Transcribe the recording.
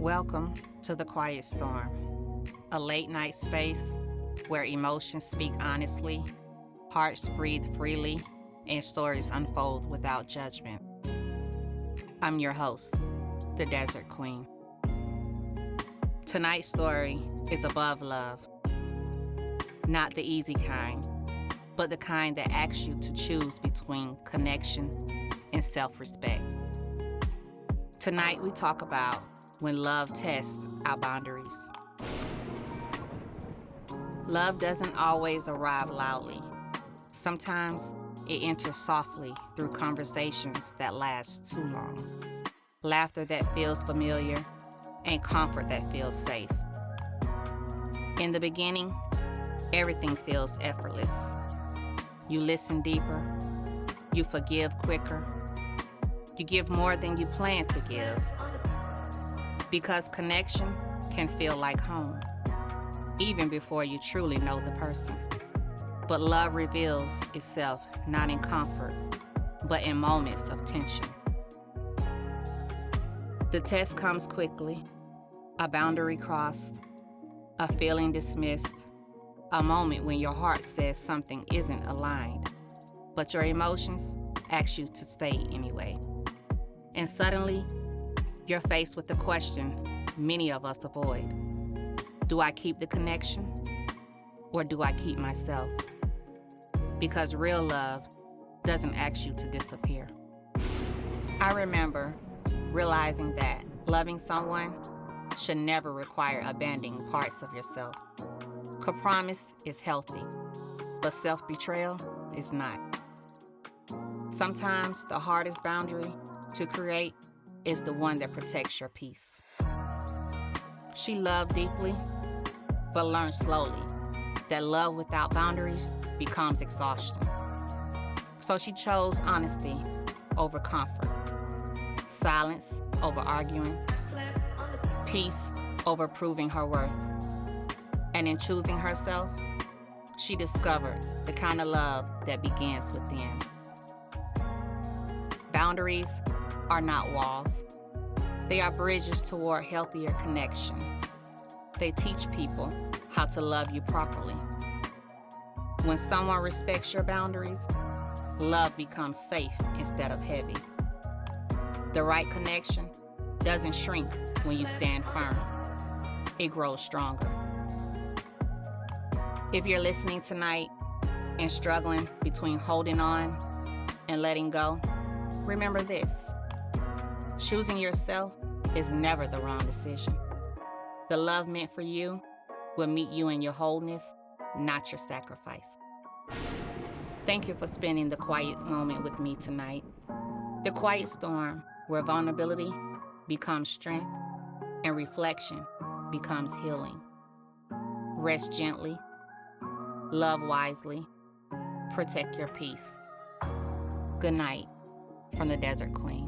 Welcome to the Quiet Storm, a late night space where emotions speak honestly, hearts breathe freely, and stories unfold without judgment. I'm your host, the Desert Queen. Tonight's story is above love. Not the easy kind, but the kind that asks you to choose between connection and self-respect. Tonight we talk about when love tests our boundaries. Love doesn't always arrive loudly. Sometimes it enters softly through conversations that last too long, laughter that feels familiar, and comfort that feels safe. In the beginning, everything feels effortless. You listen deeper, you forgive quicker, you give more than you plan to give. Because connection can feel like home, even before you truly know the person. But love reveals itself not in comfort, but in moments of tension. The test comes quickly, a boundary crossed, a feeling dismissed, a moment when your heart says something isn't aligned, but your emotions ask you to stay anyway. And suddenly, you're faced with the question many of us avoid. Do I keep the connection, or do I keep myself? Because real love doesn't ask you to disappear. I remember realizing that loving someone should never require abandoning parts of yourself. Compromise is healthy, but self-betrayal is not. Sometimes the hardest boundary to create is the one that protects your peace. She loved deeply, but learned slowly that love without boundaries becomes exhaustion. So she chose honesty over comfort, silence over arguing, peace over proving her worth. And in choosing herself, she discovered the kind of love that begins within. Boundaries are not walls. They are bridges toward healthier connection. They teach people how to love you properly. When someone respects your boundaries, love becomes safe instead of heavy. The right connection doesn't shrink when you stand firm. It grows stronger. If you're listening tonight and struggling between holding on and letting go, remember this. Choosing yourself is never the wrong decision. The love meant for you will meet you in your wholeness, not your sacrifice. Thank you for spending the quiet moment with me tonight. The Quiet Storm, where vulnerability becomes strength and reflection becomes healing. Rest gently, love wisely, protect your peace. Good night from the Desert Queen.